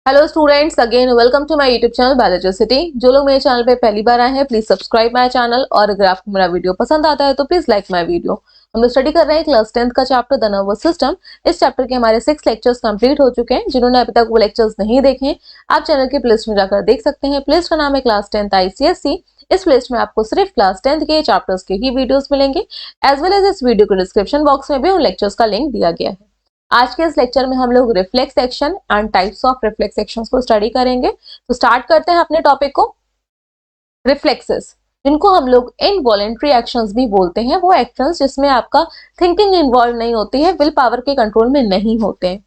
Hello students, again welcome to my YouTube channel biology city. जो लोग मेरे channel पे पहली बार आए हैं प्लीज सब्सक्राइब माय चैनल, और अगर आपको मेरा वीडियो पसंद आता है तो प्लीज लाइक माय वीडियो। हम लोग स्टडी कर रहे हैं क्लास 10th का चैप्टर द नर्वस सिस्टम। इस चैप्टर के हमारे 6 लेक्चर्स कंप्लीट हो चुके हैं। जिन्होंने अभी तक वो लेक्चर्स नहीं देखे आप चैनल के प्लेलिस्ट में जाकर देख सकते हैं। प्लेलिस्ट का नाम है क्लास 10th ICSE। इस प्लेलिस्ट में आपको सिर्फ क्लास 10th के चैप्टर्स के ही वीडियोस मिलेंगे, एज वेल एज इस वीडियो के डिस्क्रिप्शन बॉक्स में भी उन लेक्चर्स का लिंक दिया गया है। आज के इस लेक्चर में हम लोग reflex action and types of reflex actions को स्टडी करेंगे। तो स्टार्ट करते हैं अपने टॉपिक को। रिफ्लेक्सेस, जिनको हम लोग इनवॉलेंट्री एक्शंस भी बोलते हैं, वो एक्शंस जिसमें आपका थिंकिंग इन्वॉल्व नहीं होती है, विल पावर के कंट्रोल में नहीं होते हैं।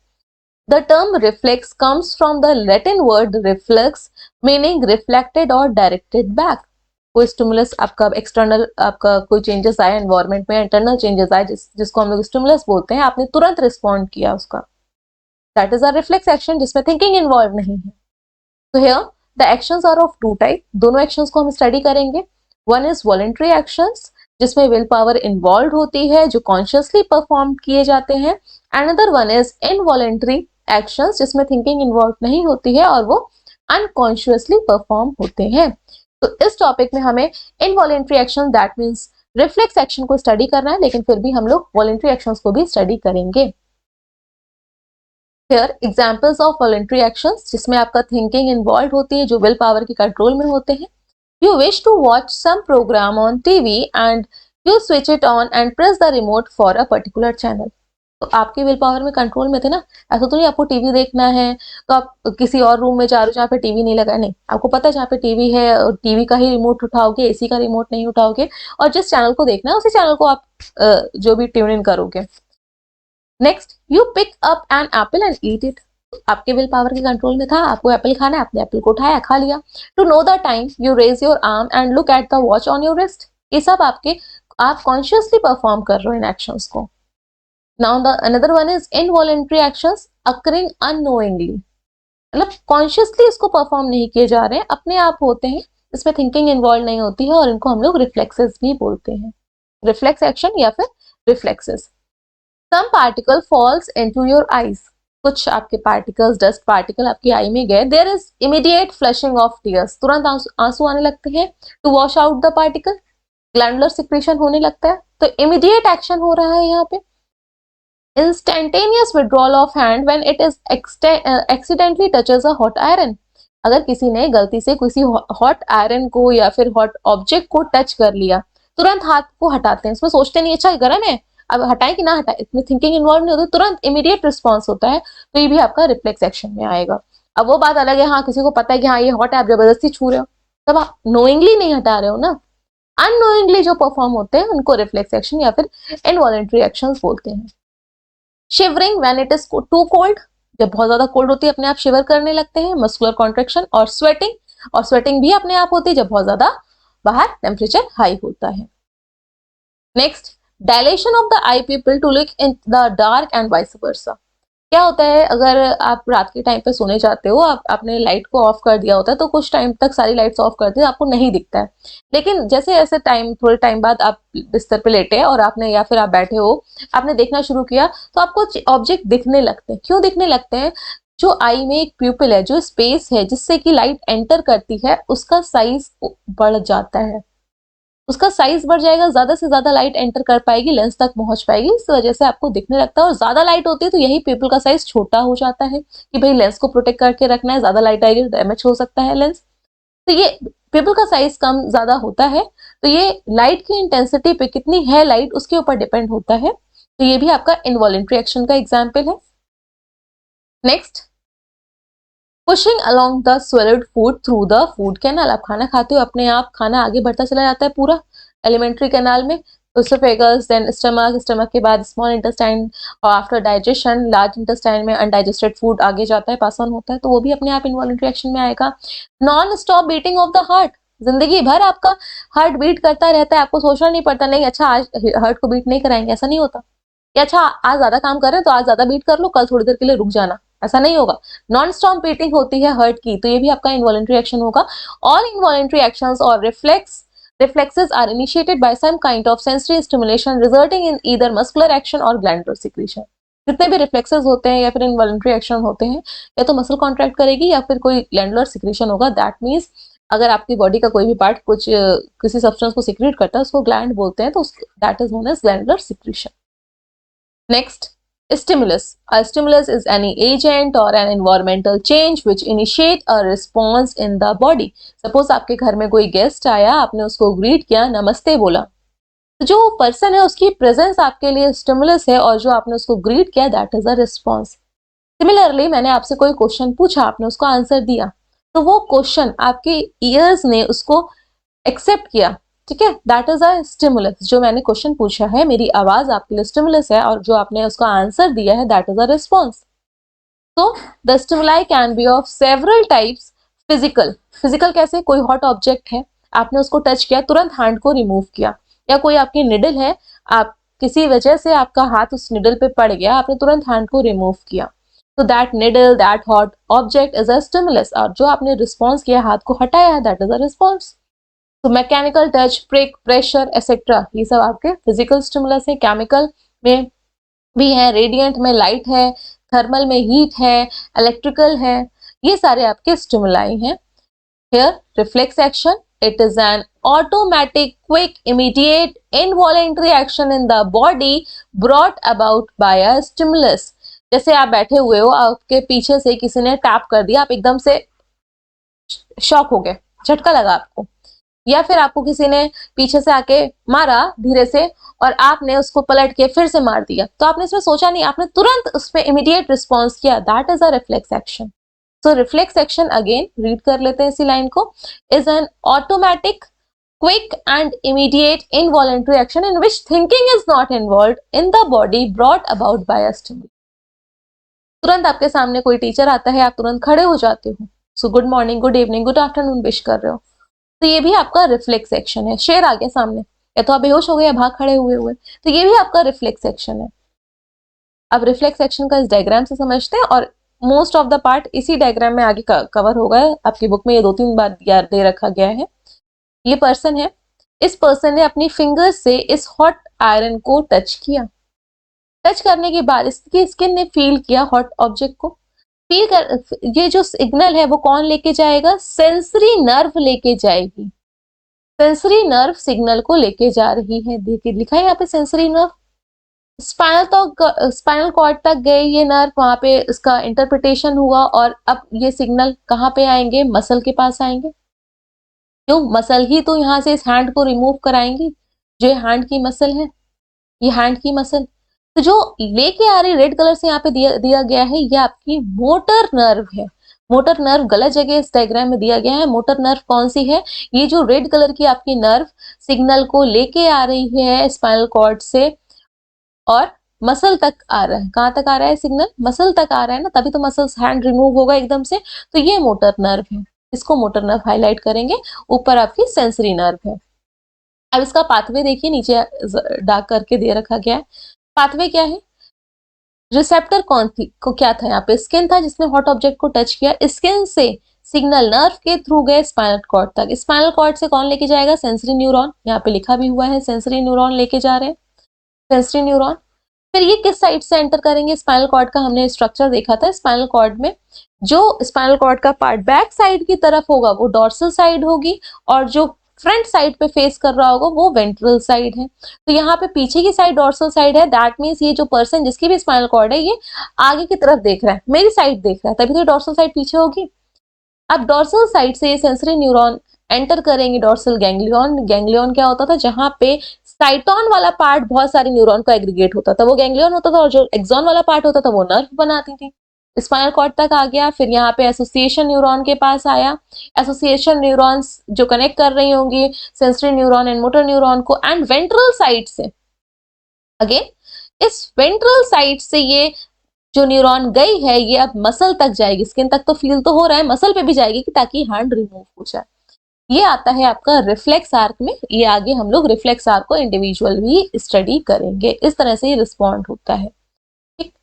The term reflex comes from the Latin word reflex meaning reflected और डायरेक्टेड बैक। कोई स्टिमुलस आपका एक्सटर्नल, आपका कोई चेंजेस आए एनवायरनमेंट में, इंटरनल चेंजेस आए जिसको हम लोग स्टिमुलस बोलते हैं, आपने तुरंत रिस्पॉन्ड किया उसका, that is a reflex action जिसमें थिंकिंग इन्वॉल्व नहीं है। तो here the actions are of two type. दोनों एक्शंस को हम स्टडी करेंगे। वन इज वॉलेंट्री एक्शंस, जिसमें विल पावर इन्वॉल्व होती है, जो कॉन्शियसली परफॉर्म किए जाते हैं। Another one is involuntary actions, जिसमें थिंकिंग इन्वॉल्व नहीं होती है और वो अनकॉन्शियसली परफॉर्म होते हैं। तो इस टॉपिक में हमें involuntary action that means reflex action को स्टडी करना है, लेकिन फिर भी हम लोग वॉलेंट्री एक्शंस को भी स्टडी करेंगे। Here examples of voluntary actions, जिसमें आपका थिंकिंग इन्वॉल्व होती है, जो विल पावर के कंट्रोल में होते हैं। You wish to watch some programme on TV and you switch it on and press the remote for a particular channel. तो आपके विल पावर में कंट्रोल में थे ना। ऐसा तो नहीं आपको टीवी देखना है तो आप किसी और रूम में जा रहे हो जहाँ पे टीवी नहीं लगा, नहीं, आपको पता है जहाँ पे टीवी है और टीवी का ही रिमोट उठाओगे, एसी का रिमोट नहीं उठाओगे, और जिस चैनल को देखना है उसी चैनल को आप जो भी ट्यून इन करोगे। Next, you pick up an apple and eat it. आपके विल पावर के कंट्रोल में था, आपको एप्पल खाना है, आपने एप्पल को उठाया, खा लिया। To know the time you raise your arm and look at the watch on your wrist. ये सब आप कॉन्शियसली परफॉर्म कर रहे हो इन एक्शंस को। Now the another one is involuntary actions occurring unknowingly, मतलब कॉन्शियसली इसको परफॉर्म नहीं किए जा रहे हैं, अपने आप होते हैं, इसमें थिंकिंग इन्वॉल्व नहीं होती है, और इनको हम लोग रिफ्लेक्सेस भी बोलते हैं। रिफ्लेक्स एक्शन या फिर reflexes. Some particle falls into your eyes, कुछ आपके पार्टिकल्स, डस्ट पार्टिकल आपकी आई में गए, there is immediate flushing of tears, तुरंत आंसू आने लगते हैं। To wash out the particle, glandular secretion होने लगता है। तो इमीडिएट एक्शन हो रहा है यहाँ पे। Instantaneous withdrawal of hand when it is accidentally touches a hot iron, अगर किसी ने गलती से किसी हॉट आयरन को या फिर हॉट ऑब्जेक्ट को टच कर लिया, तुरंत हाथ को हटाते हैं, इसमें सोचते नहीं अच्छा गर्म है अब हटाएं कि ना हटाएं, इसमें थिंकिंग इन्वॉल्व नहीं होती, तुरंत इमीडिएट रिस्पॉन्स होता है। तो ये भी आपका रिफ्लेक्स एक्शन में आएगा। अब वो बात अलग है, हाँ किसी को पता है कि हाँ ये हॉट है, आप जबरदस्ती छू रहे हो, तब आप नोइंगली नहीं हटा रहे हो ना। अननोइंगली जो परफॉर्म होते हैं उनको रिफ्लेक्स एक्शन या फिर इनवॉलेंट्री एक्शंस बोलते हैं। Shivering when it is too cold, जब बहुत ज्यादा कोल्ड होती है अपने आप शिवर करने लगते हैं, मस्कुलर कॉन्ट्रेक्शन। और स्वेटिंग, और स्वेटिंग भी अपने आप होती है जब बहुत ज्यादा बाहर टेम्परेचर हाई होता है। Next, dilation of the eye pupil to look in the dark and vice versa. क्या होता है, अगर आप रात के टाइम पे सोने जाते हो, आपने लाइट को ऑफ कर दिया होता है, तो कुछ टाइम तक सारी लाइट्स ऑफ कर दी, आपको नहीं दिखता है। लेकिन जैसे ऐसे टाइम, थोड़े टाइम बाद आप बिस्तर पे लेटे और आपने, या फिर आप बैठे हो, आपने देखना शुरू किया, तो आपको ऑब्जेक्ट दिखने लगते हैं। क्यों दिखने लगते हैं? जो आई में एक प्यूपिल है, जो स्पेस है जिससे कि लाइट एंटर करती है, उसका साइज बढ़ जाता है। उसका साइज बढ़ जाएगा, ज्यादा से ज्यादा लाइट एंटर कर पाएगी, लेंस तक पहुंच पाएगी, इस वजह से आपको दिखने लगता है। और ज्यादा लाइट होती है तो यही पीपल का साइज छोटा हो जाता है कि भाई लेंस को प्रोटेक्ट करके रखना है, ज्यादा लाइट आएगी तो डैमेज हो सकता है लेंस। तो ये पीपल का साइज कम ज्यादा होता है, तो ये लाइट की इंटेंसिटी पे, कितनी है लाइट, उसके ऊपर डिपेंड होता है। तो ये भी आपका इनवॉलेंट्री एक्शन का एग्जाम्पल है। Next, pushing along the swelled food through the food canal, आप खाना खाते हो, अपने आप खाना आगे बढ़ता चला जाता है पूरा एलिमेंट्री कैनाल में। इसोफेगस, देन स्टमक, स्टमक के बाद स्मॉल इंटेस्टाइन, और आफ्टर डाइजेशन लार्ज इंटेस्टाइन में अनडाइजेस्टेड फूड आगे जाता है, पास ऑन होता है, तो वो भी अपने आप इनवॉलेंट्री एक्शन में आएगा। Non stop beating of the heart, जिंदगी भर आपका हार्ट बीट करता रहता है, आपको सोचना नहीं पड़ता नहीं अच्छा आज हार्ट को बीट नहीं कराएंगे, ऐसा नहीं होता कि अच्छा आज ज्यादा काम कर रहे हैं तो आज ज्यादा बीट कर लो, कल थोड़ी देर के लिए रुक जाना, ऐसा नहीं होगा। नॉन स्टॉप बीटिंग होती है हार्ट की, तो ये भी आपका इनवॉलेंट्री एक्शन होगा। ऑल इनवॉलेंट्री एक्शंस और reflexes are initiated by some kind of sensory stimulation resulting in either muscular action or glandular secretion। जितने भी रिफ्लेक्सेस होते हैं या फिर इनवॉलंटरी एक्शन होते हैं, या तो मसल कॉन्ट्रैक्ट करेगी या फिर कोई ग्लैंडुलर सिक्रीशन होगा। दैट मीन्स अगर आपकी बॉडी का कोई भी पार्ट कुछ किसी सब्सटेंस को सिक्रीट करता है, उसको ग्लैंड बोलते हैं, तो that is known as glandular secretion. Next, stimulus. A stimulus is any agent or an environmental change which initiate a response in the body. Suppose आपके घर में कोई गेस्ट आया, आपने उसको ग्रीट किया, नमस्ते बोला, तो जो पर्सन है उसकी प्रेजेंस आपके लिए स्टिमुलस है, और जो आपने उसको ग्रीट किया that is a response. Similarly मैंने आपसे कोई क्वेश्चन पूछा, आपने उसको आंसर दिया, तो वो क्वेश्चन आपके ईयर्स ने उसको एक्सेप्ट किया, ठीक है, दैट इज अ स्टिमुलस। जो मैंने क्वेश्चन पूछा है, मेरी आवाज आपके लिए स्टिमुलस है, और जो आपने उसका आंसर दिया है दैट इज अ रिस्पॉन्स। तो the stimuli can be of several types. Physical, physical कैसे? कोई हॉट ऑब्जेक्ट है, आपने उसको टच किया, तुरंत हैंड को रिमूव किया, या कोई आपकी निडल है, आप किसी वजह से आपका हाथ उस निडल पे पड़ गया, आपने तुरंत हैंड को रिमूव किया, तो that needle, that hot object is a stimulus, और जो आपने रिस्पॉन्स किया, हाथ को हटाया है, दैट इज अ रिस्पॉन्स। तो mechanical touch, prick, pressure etcetera, ये सब आपके फिजिकल स्टिमुलस है। केमिकल में भी है, रेडिएंट में लाइट है, थर्मल में हीट है, इलेक्ट्रिकल है, ये सारे आपके स्टिमुलाई हैं। Here, reflex action, it is an automatic, quick, immediate, involuntary action in the body brought about by a stimulus. जैसे आप बैठे हुए हो, आपके पीछे से किसी ने टैप कर दिया, आप एकदम से शॉक हो गए, झटका लगा आपको, या फिर आपको किसी ने पीछे से आके मारा धीरे से, और आपने उसको पलट के फिर से मार दिया, तो आपने इसमें सोचा नहीं, आपने तुरंत उस पर इमीडिएट रिस्पॉन्स किया, that is a reflex action. So reflex action, again read कर लेते हैं इसी लाइन को, is an automatic, quick and immediate involuntary action in which thinking is not involved in the body brought about by a stimulus. तुरंत आपके सामने कोई teacher आता है, आप तुरंत खड़े हो जाते हो, so good morning, good evening, good afternoon wish कर रहे हो, तो ये भी आपका रिफ्लेक्स एक्शन है। शेर आ गया सामने, या तो आप बेहोश हो गए या भाग खड़े हुए, तो ये भी आपका रिफ्लेक्स एक्शन है। अब रिफ्लेक्स एक्शन का इस डायग्राम से समझते हैं, और मोस्ट ऑफ द पार्ट इसी डायग्राम में आगे कवर होगा, आपकी बुक में ये 2-3 बार दे रखा गया है। ये पर्सन है, इस पर्सन ने अपनी फिंगर से इस हॉट आयरन को टच किया, टच करने के बाद इसकी स्किन ने फील किया हॉट ऑब्जेक्ट को, फील कर, ये जो सिग्नल है वो कौन लेके जाएगा? सेंसरी नर्व लेके जाएगी, सेंसरी नर्व सिग्नल को लेके जा रही है, देखिए लिखा है यहाँ पे सेंसरी नर्व। स्पाइनल कॉर्ड तक गए ये नर्व, वहां पे इसका इंटरप्रिटेशन हुआ, और अब ये सिग्नल कहाँ पे आएंगे? मसल के पास आएंगे, क्यों? मसल ही तो यहाँ से इस हैंड को रिमूव कराएंगी, जो हैंड की मसल है, ये हैंड की मसल, तो जो लेके आ रही रेड कलर से यहाँ पे दिया गया है, ये आपकी मोटर नर्व है। मोटर नर्व गलत जगह इस डायग्राम में दिया गया है। मोटर नर्व कौन सी है? ये जो रेड कलर की आपकी नर्व सिग्नल को लेके आ रही है स्पाइनल कॉर्ड से, और मसल तक आ रहा है। कहाँ तक आ रहा है सिग्नल? मसल तक आ रहा है ना, तभी तो मसल हैंड रिमूव होगा एकदम से, तो ये मोटर नर्व है, इसको मोटर नर्व हाईलाइट करेंगे। ऊपर आपकी सेंसरी नर्व है। अब इसका पाथवे देखिए, नीचे डार्क करके दे रखा गया है। पाथवे क्या है? रिसेप्टर कौन थी को क्या था? यहाँ पे स्किन था जिसने हॉट ऑब्जेक्ट को टच किया, स्किन से सिग्नल नर्व के थ्रू गए स्पाइनल कॉर्ड तक, स्पाइनल कॉर्ड से कौन लेके जाएगा? सेंसरी न्यूरॉन, यहाँ पे लिखा भी हुआ है सेंसरी न्यूरॉन लेके जा रहे हैं, सेंसरी न्यूरॉन। फिर ये किस साइड से एंटर करेंगे? स्पाइनल कॉर्ड का हमने स्ट्रक्चर देखा था, स्पाइनल कॉर्ड में जो स्पाइनल कॉर्ड का पार्ट बैक साइड की तरफ होगा वो डोर्सल साइड होगी, और जो फ्रंट साइड पे फेस कर रहा होगा वो वेंट्रल साइड है। तो यहाँ पे पीछे की साइड डोर्सल साइड है, दैट मीन्स ये जो पर्सन जिसकी भी स्पाइनल कॉर्ड है, ये आगे की तरफ देख रहा है, मेरी साइड देख रहा है, तभी तो डोर्सल साइड पीछे होगी। अब डोर्सल साइड से ये सेंसरी न्यूरॉन एंटर करेंगे डोर्सल गैंग्लियन। गैंग्लियन क्या होता था? जहां पे साइटोन वाला पार्ट बहुत सारे न्यूरॉन को एग्रीगेट होता था, वो गैंग्लियन होता था, और जो एक्सॉन वाला पार्ट होता था वो नर्व बनाती थी। स्पाइनल कॉर्ड तक आ गया, फिर यहाँ पे एसोसिएशन न्यूरॉन के पास आया, एसोसिएशन न्यूरॉन्स जो कनेक्ट कर रही होंगी sensory neuron and motor neuron को, एंड वेंट्रल साइड से अगेन इस वेंट्रल साइड से ये जो न्यूरॉन गई है, ये अब मसल तक जाएगी, स्किन तक तो फील तो हो रहा है, मसल पे भी जाएगी कि ताकि हैंड रिमूव हो जाए। ये आता है आपका रिफ्लेक्स आर्क में। ये आगे हम लोग रिफ्लेक्स आर्क को इंडिविजुअल भी स्टडी करेंगे, इस तरह से ये रिस्पॉन्ड होता है। ठीक,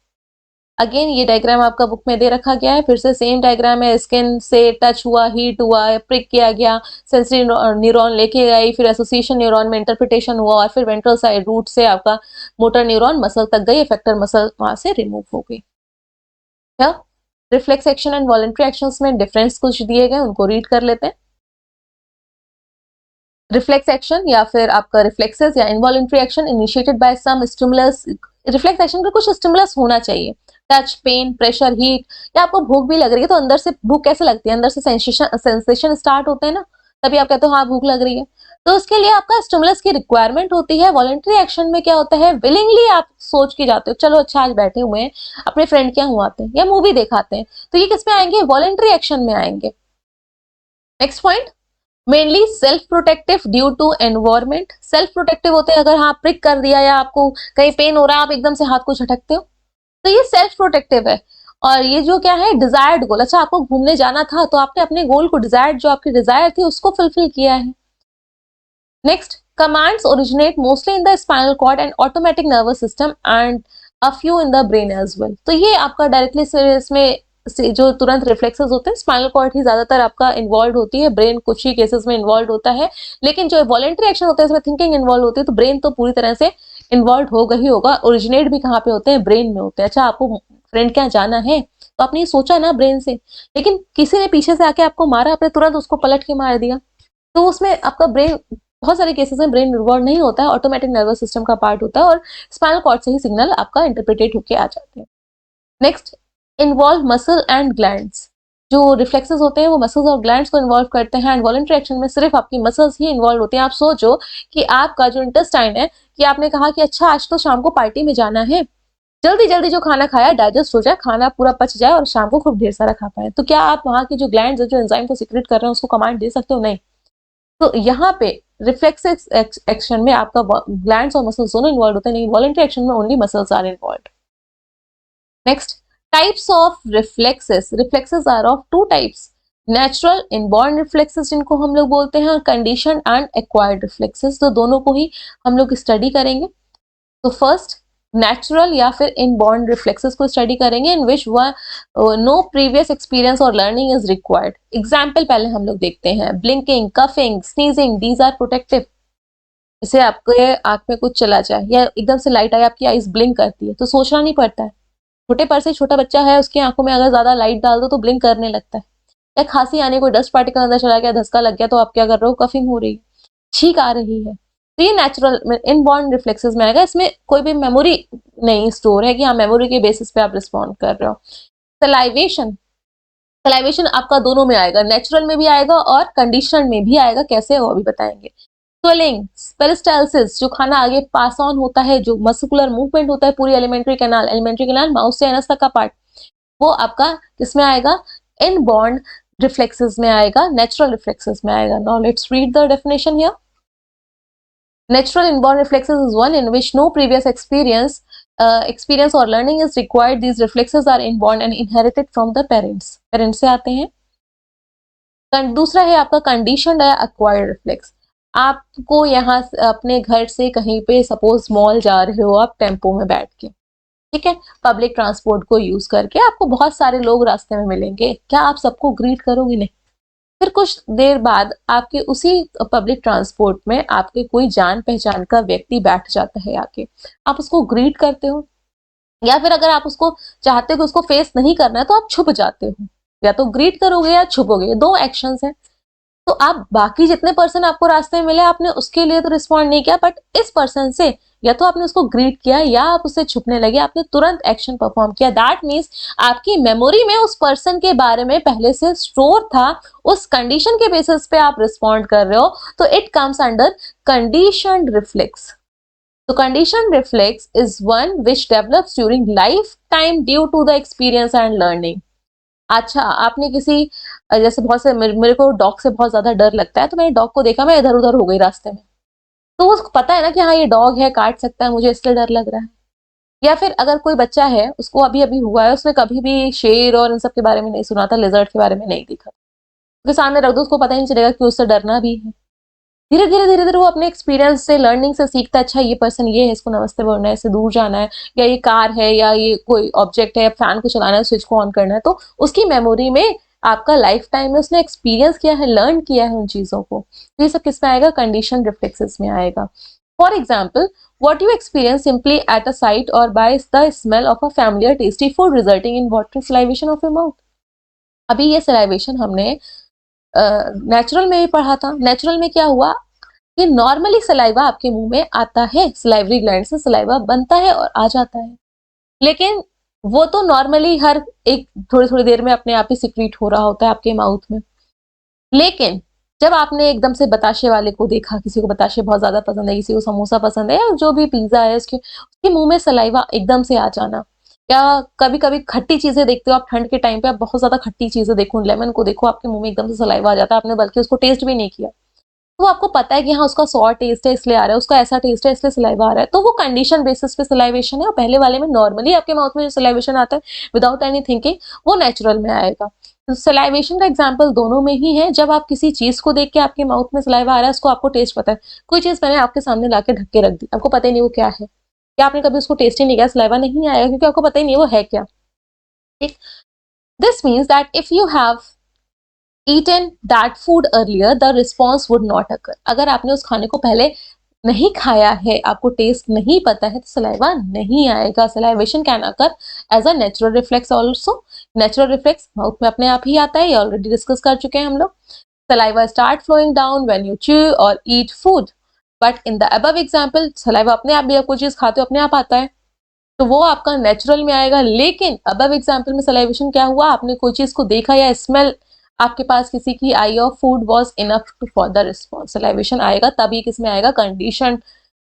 अगेन ये डायग्राम आपका बुक में दे रखा गया है, फिर से सेम डायग्राम है, स्किन से टच हुआ, हीट हुआ, प्रिक किया गया, सेंसरी न्यूरॉन लेके गई, फिर एसोसिएशन न्यूरॉन में इंटरप्रिटेशन हुआ और फिर वेंट्रल साइड रूट से आपका मोटर न्यूरॉन मसल तक गई, इफेक्टर मसल वहां से रिमूव हो गई। क्या reflex action and voluntary actions में डिफरेंस कुछ दिए गए, उनको रीड कर लेते हैं। रिफ्लेक्स एक्शन या फिर आपका रिफ्लेक्सेस या involuntary action initiated by some stimulus. Reflex action का कुछ स्टिमुलस होना चाहिए, टच, पेन, प्रेशर, हीट, या आपको भूख भी लग रही है तो अंदर से भूख कैसे लगती है, अंदर से सेंसेशन स्टार्ट होते हैं ना, तभी आप कहते हो हाँ भूख लग रही है। तो उसके लिए आपका स्टिमुलस की रिक्वायरमेंट होती है। वॉलंटरी एक्शन में क्या होता है, विलिंगली आप सोच के जाते हो, चलो अच्छा आज बैठे हुए हैं अपने फ्रेंड के यहाँ हुआते हैं या मूवी दिखाते हैं, तो ये किस में आएंगे, वॉलंटरी एक्शन में आएंगे। Next point, mainly self protective due to environment. Self protective होते हैं, अगर हाँ प्रिक कर दिया या आपको कहीं पेन हो रहा है आप एकदम से हाथ को झटकते हो, तो ये सेल्फ प्रोटेक्टिव है। और ये जो क्या है, डिजायर्ड गोल, अच्छा आपको घूमने जाना था तो आपने अपने गोल को, डिजायर्ड जो आपकी डिजायर थी उसको फुलफिल किया है। Next, commands originate mostly in the spinal cord and automatic nervous system and a few in the brain as well. तो ये आपका डायरेक्टली इसमें से जो तुरंत रिफ्लेक्सेस होते हैं, स्पाइनल कॉर्ड ही ज्यादातर आपका इन्वॉल्व होती है, ब्रेन कुछ ही केसेस में इन्वॉल्व होता है, लेकिन जो वॉलेंट्री एक्शन होता है इसमें थिंकिंग इन्वॉल्व होती है, तो ब्रेन तो पूरी तरह से इन्वॉल्व होगा ही होगा। ओरिजिनेट भी कहाँ पे होते हैं, ब्रेन में होते हैं। अच्छा आपको फ्रेंड क्या जाना है तो आपने ये सोचा ना ब्रेन से, लेकिन किसी ने पीछे से आके आपको मारा, आपने तुरंत उसको पलट के मार दिया, तो उसमें आपका ब्रेन, बहुत सारे केसेस में ब्रेन इन्वॉल्व नहीं होता है, ऑटोमेटिक नर्वस सिस्टम का पार्ट होता है और स्पाइनल कॉर्ड से ही सिग्नल आपका इंटरप्रिटेट होके आ जाते हैं। Next, involve muscle and glands. जो रिफ्लेक्सेस होते हैं वो मसल्स और ग्लैंड्स को इन्वॉल्व करते हैं, एंड वॉलंटरी एक्शन में सिर्फ आपकी मसल्स ही इन्वॉल्व होती हैं। आप सोचो कि आपका जो इंटेस्टाइन है, कि आपने कहा कि अच्छा आज तो शाम को पार्टी में जाना है, जल्दी जल्दी जो खाना खाया डाइजेस्ट हो जाए, खाना पूरा पच जाए और शाम को खूब ढेर सारा खा पाए, तो क्या आप वहां की जो ग्लैंड्स जो एंजाइम को सीक्रेट कर रहे हैं उसको कमांड दे सकते हो, नहीं। तो यहाँ पे रिफ्लेक्स एक्शन में आपका ग्लैंड्स और मसल्स दोनों इन्वॉल्व होते हैं, लेकिन वॉलंटरी एक्शन में only muscles are involve. Next, types of reflexes. Reflexes are of two types, natural inborn reflexes जिनको हम लोग बोलते हैं, कंडीशन एंड एक्वायर्ड रिफ्लेक्सेस, तो दोनों को ही हम लोग स्टडी करेंगे। तो फर्स्ट, नेचुरल या फिर इनबॉर्न रिफ्लेक्सेस को स्टडी करेंगे, in which no previous experience और लर्निंग इज रिक्वायर्ड। एग्जाम्पल पहले हम लोग देखते हैं, blinking, coughing, sneezing, these are protective. जैसे आपके आंख में कुछ चला जाए या एकदम से लाइट आए, आपकी आईज ब्लिंक करती है तो सोचना नहीं पड़ता है, छोटे पर से छोटा बच्चा है उसकी आंखों में अगर ज्यादा लाइट डाल दो तो ब्लिंक करने लगता है। या खांसी आने, कोई डस्ट पार्टिकल अंदर चला गया, धक्का लग गया, तो आप क्या कर रहे हो, कफिंग हो रही है, छींक आ रही है, तो ये नेचुरल इनबॉर्न रिफ्लेक्सेस में आएगा। इसमें कोई भी मेमोरी नहीं स्टोर है कि हाँ मेमोरी के बेसिस पे आप रिस्पॉन्ड कर रहे हो। सलाइवेशन, सलाइवेशन आपका दोनों में आएगा, नेचुरल में भी आएगा और कंडीशन में भी आएगा, कैसे वो अभी बताएंगे। स्वेलिंग, पेरिस्टालसिस, जो खाना आगे पास ऑन होता है, जो मस्कुलर मूवमेंट होता है पूरी एलिमेंट्री कैनाल माउथ से एनस तक का पार्ट, वो आपका किसमें आएगा, इनबॉर्न रिफ्लेक्सेस में आएगा, नेचुरल रिफ्लेक्सेस में आएगा। Now let's read the definition here. Natural inborn reflexes is one in which no previous experience or learning is required. These reflexes are inborn and inherited from the parents. Parents से आते हैं। दूसरा है आपका conditioned या acquired reflex। आपको यहाँ अपने घर से कहीं पे सपोज मॉल जा रहे हो आप टेम्पो में बैठ के, ठीक है, पब्लिक ट्रांसपोर्ट को यूज करके, आपको बहुत सारे लोग रास्ते में मिलेंगे, क्या आप सबको ग्रीट करोगे, नहीं। फिर कुछ देर बाद आपके उसी पब्लिक ट्रांसपोर्ट में आपके कोई जान पहचान का व्यक्ति बैठ जाता है आके, आप उसको ग्रीट करते हो, या फिर अगर आप उसको चाहते हो कि उसको फेस नहीं करना है तो आप छुप जाते हो, या तो ग्रीट करोगे या छुपोगे, दो एक्शंस हैं। तो आप बाकी जितने पर्सन आपको रास्ते में मिले आपने उसके लिए तो रिस्पॉन्ड नहीं किया, बट इस पर्सन से या तो आपने उसको ग्रीट किया या आप उससे छुपने लगे, आपने तुरंत एक्शन परफॉर्म किया। दैट मीन्स आपकी मेमोरी में उस पर्सन के बारे में पहले से स्टोर था, उस कंडीशन के बेसिस पे आप रिस्पॉन्ड कर रहे हो, तो it comes under conditioned reflex. तो condition reflex is one which develops during life time due to the experience and learning. अच्छा आपने किसी, जैसे बहुत से मेरे को डॉग से बहुत ज्यादा डर लगता है, तो मैंने डॉग को देखा, मैं इधर उधर हो गई रास्ते में, तो उसको पता है ना कि हाँ ये डॉग है, काट सकता है मुझे, इसलिए डर लग रहा है। या फिर अगर कोई बच्चा है उसको अभी अभी हुआ है, उसने कभी भी शेर और इन सब के बारे में नहीं सुना था, लिजर्ड के बारे में नहीं देखा, उसके सामने रख दो, उसको पता ही नहीं चलेगा कि उससे डरना भी है। धीरे धीरे वो अपने एक्सपीरियंस से, लर्निंग से सीखता है, अच्छा ये पर्सन ये है, इसको नमस्ते बोलना है, इससे दूर जाना है, या ये कार है, या ये कोई ऑब्जेक्ट है, फैन को चलाना है, स्विच को ऑन करना है। तो उसकी मेमोरी में आपका लाइफ टाइम में उसने एक्सपीरियंस किया है, लर्न किया है उन चीजों को। तो ये सब किस में आएगा? कंडीशन रिफ्लेक्सेस में आएगा। For example, what you experience simply at a sight or by the smell of a familiar tasty food resulting in water salivation of your mouth। अभी ये सलाइवेशन हमने नेचुरल में भी पढ़ा था। नेचुरल में क्या हुआ कि नॉर्मली सलाइवा आपके मुंह में आता है, सलाइवरी ग्लैंड से सलाइवा बनता है और आ जाता है, लेकिन वो तो नॉर्मली हर एक थोड़ी थोड़ी देर में अपने आप ही सिक्रीट हो रहा होता है आपके माउथ में। लेकिन जब आपने एकदम से बताशे वाले को देखा, किसी को बताशे बहुत ज्यादा पसंद है, किसी को समोसा पसंद है, या जो भी पिज्जा है, उसके मुंह में सलाइवा एकदम से आ जाना, या कभी कभी खट्टी चीजें देखते हो आप, ठंड के टाइम पे आप बहुत ज्यादा खट्टी चीजें देखो, लेमन को देखो, आपके मुंह में एकदम से सलाइवा आ जाता है, आपने बल्कि उसको टेस्ट भी नहीं किया, तो आपको पता है कि हाँ उसका सॉर टेस्ट है इसलिए आ रहा है, उसका ऐसा टेस्ट है इसलिए सलाइवा आ रहा है। तो वो कंडीशन बेसिस पे सलाइवेशन है, और पहले वाले में नॉर्मली आपके माउथ में जो सलाइवेशन आता है विदाउट एनी थिंकिंग, वो नेचुरल में आएगा। तो सलाइवेशन का एग्जाम्पल दोनों में ही है। जब आप किसी चीज को देख के आपके माउथ में सलाइवा आ रहा है, उसको आपको टेस्ट पता है, कोई चीज मैंने आपके सामने लाके ढक के रख दी, आपको पता ही नहीं वो क्या है, क्या आपने कभी उसको टेस्ट ही नहीं किया, सलाइवा नहीं आएगा क्योंकि आपको पता ही नहीं वो है क्या। ठीक। This means that if you have eaten that food earlier, the response would not occur। अगर आपने उस खाने को पहले नहीं खाया है, आपको टेस्ट नहीं पता है, तो सलाइवा नहीं आएगा। Salivation can occur as a natural reflex also. Natural reflex mouth में अपने आप ही आता है, ये ऑलरेडी डिस्कस कर चुके हैं हम लोग। Saliva start flowing down when you chew और eat food, but in the above example saliva अपने आप भी, आप कोई चीज खाते हो अपने आप आता है, तो वो आपका नेचुरल में आएगा। लेकिन अबव एग्जाम्पल में सलाइवेशन क्या हुआ, आपने कोई चीज को देखा या स्मेल आपके पास किसी की eye of food was enough to for the response, salivation आएगा, तभी किस में आएगा? कंडीशन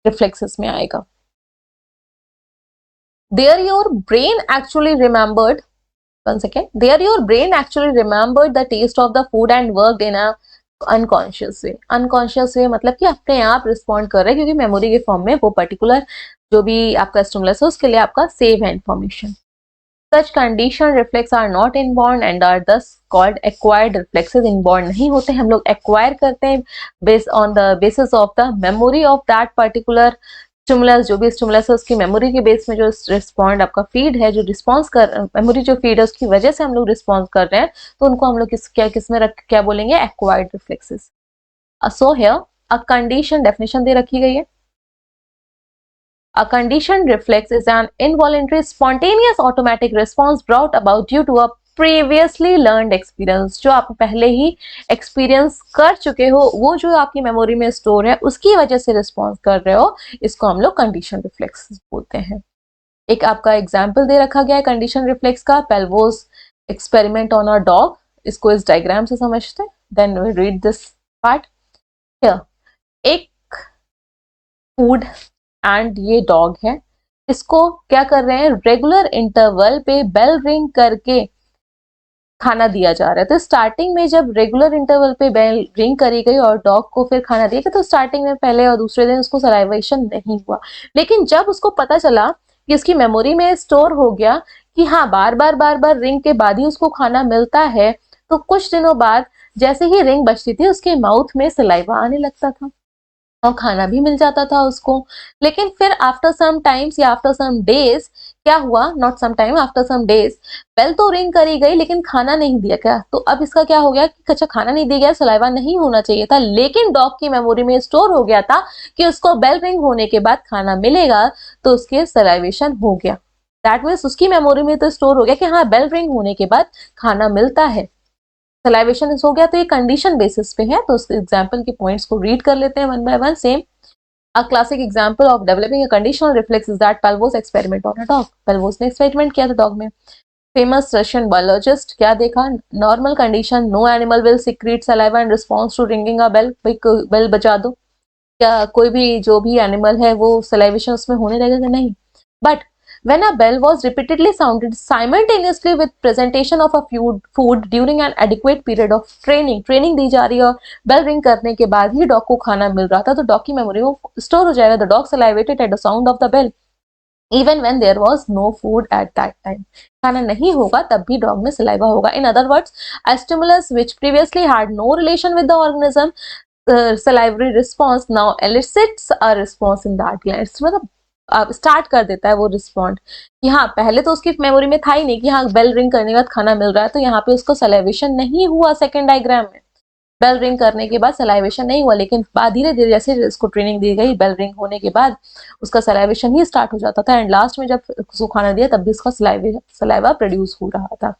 रिफ्लेक्सेस में आएगा। There your brain actually remembered, one second, there your brain actually remembered the taste of the food and worked in a unconscious way. Unconscious way मतलब कि अपने आप रिस्पॉन्ड कर रहे हैं, क्योंकि मेमोरी के फॉर्म में वो पर्टिकुलर जो भी आपका स्टिमुलस है उसके लिए आपका सेव है information. Such conditioned reflex are not inborn and are thus called acquired reflexes। inborn नहीं होते, हम लोग acquire करते हैं based on the basis of the memory of that particular stimulus. जो भी स्टिमुलस है उसकी मेमोरी के बेस में जो रिस्पॉन्ड आपका फीड है, जो रिस्पॉन्स कर मेमोरी जो फीड है उसकी वजह से हम लोग रिस्पॉन्स कर रहे हैं, तो उनको हम लोग किस में रख क्या बोलेंगे? Acquired reflexes. So here a condition definition दे रखी गई है। A conditioned reflex is an involuntary, spontaneous, automatic response brought about due to a previously learned experience। जो आप पहले ही एक्सपीरियंस कर चुके हो, वो जो आपकी मेमोरी में स्टोर है उसकी वजह से रिस्पॉन्स कर रहे हो, इसको हम लोग कंडीशन रिफ्लेक्स बोलते हैं। एक आपका एग्जाम्पल दे रखा गया है कंडीशन रिफ्लेक्स का, Pavlov's experiment on a dog. इसको इस डायग्राम से समझते हैं, then we read this part here. एक फूड एंड ये डॉग है, इसको क्या कर रहे हैं? रेगुलर इंटरवल पे बेल रिंग करके खाना दिया जा रहा है। तो स्टार्टिंग में जब रेगुलर इंटरवल पे बेल रिंग करी गई और डॉग को फिर खाना दिया गया, तो स्टार्टिंग में पहले और दूसरे दिन उसको सलाइवेशन नहीं हुआ। लेकिन जब उसको पता चला कि उसकी मेमोरी में स्टोर हो गया कि हाँ बार बार रिंग के बाद ही उसको खाना मिलता है, तो कुछ दिनों बाद जैसे ही रिंग बजती थी उसके माउथ में सलाइवा आने लगता था और खाना भी मिल जाता था उसको। लेकिन फिर आफ्टर सम टाइम्स या आफ्टर सम डेज क्या हुआ? Not some time, after some days bell तो रिंग करी गई लेकिन खाना नहीं दिया गया। तो अब इसका क्या हो गया कि अच्छा खाना नहीं दिया गया, सलाइवा नहीं होना चाहिए था, लेकिन डॉग की मेमोरी में स्टोर हो गया था कि उसको बेल रिंग होने के बाद खाना मिलेगा, तो उसके सलाइवेशन हो गया। दैट मीन्स उसकी मेमोरी में तो स्टोर हो गया कि हाँ बेल रिंग होने के बाद खाना मिलता है, सलाइवेशन हो गया। तो ये कंडीशन बेसिस पे है। तो उस एग्जाम्पल के पॉइंट्स को रीड कर लेते हैं one by one. Same A classic example of developing a conditional reflex is that Pelvos experiment on a dog। Pelvos ने एक्सपेरिमेंट किया था डॉग में। फेमस रशियन बायोलॉजिस्ट क्या देखा? Normal condition, no animal will secrete saliva in response to ringing a bell. Bell बजा दो, क्या कोई भी जो भी एनिमल है वो सलाइवेशन उसमें होने लगेगा? नहीं। But when a bell was repeatedly sounded simultaneously with presentation of a food during an adequate period of training दी जा रही है और बेल रिंग करने के बाद ही डॉग को खाना मिल रहा था, तो डॉग की मेमोरी में स्टोर हो जाएगा। The dog salivated at the sound of the bell even when there was no food at that time। खाना नहीं होगा तब भी डॉग में सलाइवा होगा। In other words, a stimulus which previously had no relation with the organism salivary response now elicits a response in that gland. मतलब start कर देता है वो रिस्पॉन्ड कि हाँ, पहले तो उसकी मेमोरी में था ही नहीं कि हाँ बेल रिंग करने के बाद खाना मिल रहा है, तो यहाँ पे उसको सलाइवेशन नहीं हुआ सेकेंड डायग्राम में। बेल रिंग करने के बाद सलाइवेशन नहीं हुआ, लेकिन बाद धीरे धीरे जैसे इसको ट्रेनिंग दी गई, बेल रिंग होने के बाद उसका सलाइवेशन ही स्टार्ट हो जाता था, एंड लास्ट में जब उसको खाना दिया तब भी उसका सलाइवा प्रोड्यूस हो रहा था।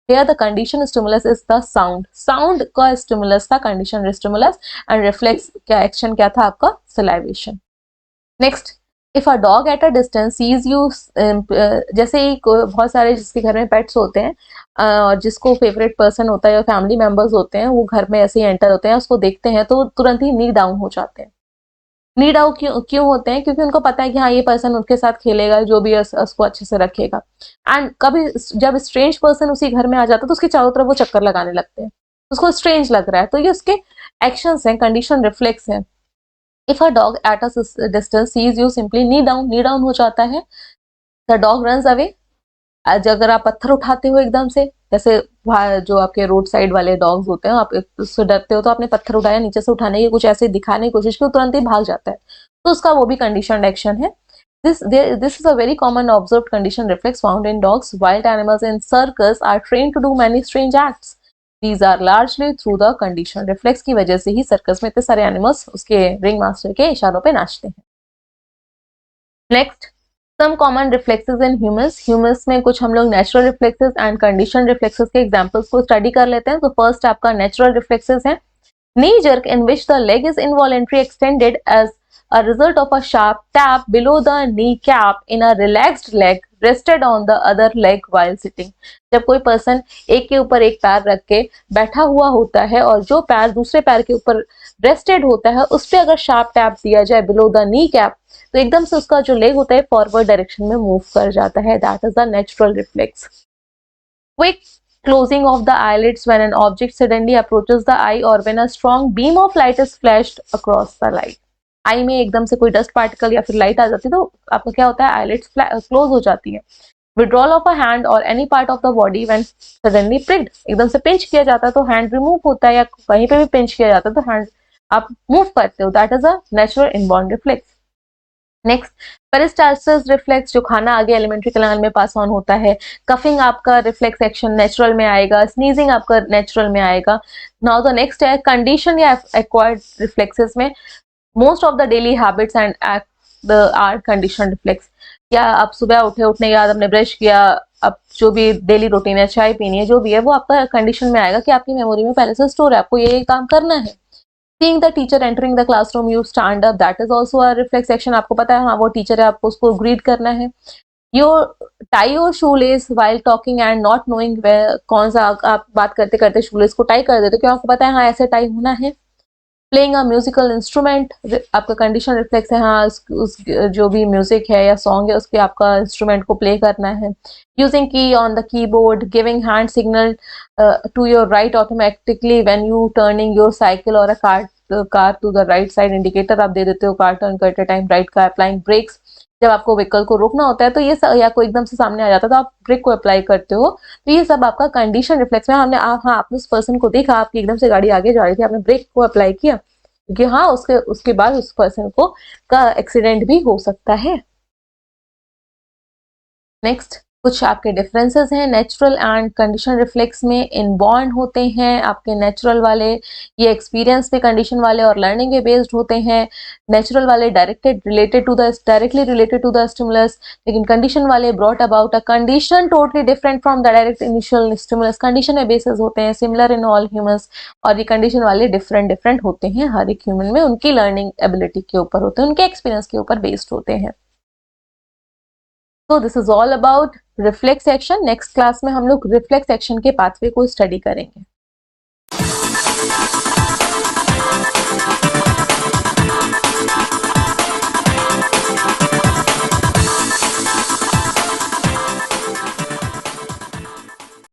Here the condition stimulus is the sound, sound का स्टिमुलस था कंडीशन स्टिमुलस, एंड रिफ्लेक्स का एक्शन क्या था आपका, salivation. Next, if a dog at a distance sees you, जैसे ही बहुत सारे जिसके घर में पेट्स होते हैं और जिसको फेवरेट पर्सन होता है या फैमिली मेंबर्स होते हैं, वो घर में ऐसे ही एंटर होते हैं, उसको देखते हैं तो तुरंत ही नी डाउन हो जाते हैं। नी डाउन क्यों होते हैं? क्योंकि उनको पता है कि हाँ ये पर्सन उनके साथ खेलेगा, जो भी उसको अच्छे से रखेगा। एंड कभी जब स्ट्रेंज पर्सन उसी घर में आ जाता है तो उसके चारों तरफ वो चक्कर लगाने लगते हैं, उसको स्ट्रेंज लग रहा है, तो ये उसके एक्शंस हैं, कंडीशन रिफ्लेक्स है। If a dog at a distance sees you, simply knee down हो जाता है। द डॉग रन्स अवे, अगर आप पत्थर उठाते हो एकदम से, जैसे जो आपके रोड साइड वाले डॉग्स होते हैं, आप उससे डरते हो तो आपने पत्थर उठाया, नीचे से उठाने की कुछ ऐसे दिखाने की कोशिश की, तुरंत ही भाग जाता है, तो उसका वो भी कंडीशनड एक्शन है। This is a very common observed condition reflex found in dogs. Wild animals in circus are trained to do many strange acts. These are largely through the condition reflex की वजह से ही circus में इतने सारे animals उसके ring master के इशारों पे नाचते हैं। Next, some common reflexes in humans. Humans में कुछ हम लोग natural reflexes and condition reflexes के एग्जांपल्स को स्टडी कर लेते हैं। तो फर्स्ट आपका नेचुरल रिफ्लेक्सेस है, knee jerk in which the leg is involuntarily extended as a result of a sharp tap below the kneecap in a relaxed leg rested on the other leg while sitting. जब कोई person एक के ऊपर एक पैर रख के बैठा हुआ होता है और जो पैर दूसरे पैर के ऊपर रेस्टेड होता है उस पर अगर शार्प टैप दिया जाए बिलो द नी कैप, तो एकदम से उसका जो लेग होता है फॉरवर्ड डायरेक्शन में मूव कर जाता है। That is the natural reflex. Quick closing of the eyelids when an object suddenly approaches the eye or when a strong beam of light is flashed across the light. आई में एकदम से कोई dust particle या फिर light आ जाती है तो आपका क्या होता है, आईलिड्स क्लोज हो जाती है। विड्रॉल ऑफ अ हैंड और any part of the body when suddenly pricked, एकदम से पिंच किया जाता है तो हैंड रिमूव होता है, या कहीं पे भी पिंच किया जाता है तो हैंड आप मूव करते हो, that is a natural inborn reflex. Next, peristalsis reflex, जो खाना आगे एलिमेंट्री कैनाल में पास ऑन होता है। कफिंग आपका रिफ्लेक्स एक्शन नेचुरल में आएगा, स्नीजिंग आपका नेचुरल में आएगा। नाउ द नेक्स्ट है कंडीशन या एक्वायर्ड रिफ्लेक्सेस में most of the daily habits and act are condition reflex. या आप सुबह उठने के बाद आपने ब्रश किया, अब जो भी डेली रूटीन है, चाय पीनी है, जो भी है वो आपका कंडीशन में आएगा कि आपकी मेमोरी में पहले से स्टोर है, आपको ये काम करना है। Seeing the teacher entering the classroom, you stand up, that is also a reflex action. आपको पता है हाँ वो टीचर है, आपको उसको ग्रीट करना है। You tie your shoelace while talking and not knowing where, कौन सा आप बात करते करते शूलेस को टाई कर देते हो, क्यों आपको पता है हाँ ऐसे टाई होना है। प्लेइंग अ म्यूजिकल इंस्ट्रूमेंट, आपका कंडीशन रिफ्लेक्स है, हाँ उस जो भी म्यूजिक है या सॉन्ग है उसके आपका इंस्ट्रूमेंट को प्ले करना है। Using key on the keyboard, giving hand signal to your right automatically when you turning your cycle और a car to the right side, indicator आप दे देते हो कार टर्न करते टाइम राइट का। अप्लाइंग ब्रेक्स, जब आपको व्हीकल को रोकना होता है तो ये या कोई एकदम से सामने आ जाता है तो आप ब्रेक को अप्लाई करते हो, तो ये सब आपका कंडीशन रिफ्लेक्स में। हमने हाँ आपने उस पर्सन को देखा, आपकी एकदम से गाड़ी आगे जा रही थी, आपने ब्रेक को अप्लाई किया, क्योंकि हाँ उसके बाद उस पर्सन को का एक्सीडेंट भी हो सकता है। नेक्स्ट, कुछ आपके डिफरेंसेस हैं नेचुरल एंड कंडीशन रिफ्लेक्स में। इनबॉर्न होते हैं आपके नेचुरल वाले, ये एक्सपीरियंस पे कंडीशन वाले और लर्निंग पे बेस्ड होते हैं। नेचुरल वाले directly related to the stimulus, लेकिन कंडीशन वाले brought about a condition totally different from the direct initial stimulus. Condition पे बेसिस होते हैं, सिमिलर इन ऑल ह्यूमंस, और ये कंडीशन वाले डिफरेंट होते हैं हर एक ह्यूमन में, उनकी लर्निंग एबिलिटी के ऊपर होते हैं, उनके एक्सपीरियंस के ऊपर बेस्ड होते हैं। तो this is all about reflex action. Next class में हम लोग रिफ्लेक्स एक्शन के पाथवे को स्टडी करेंगे।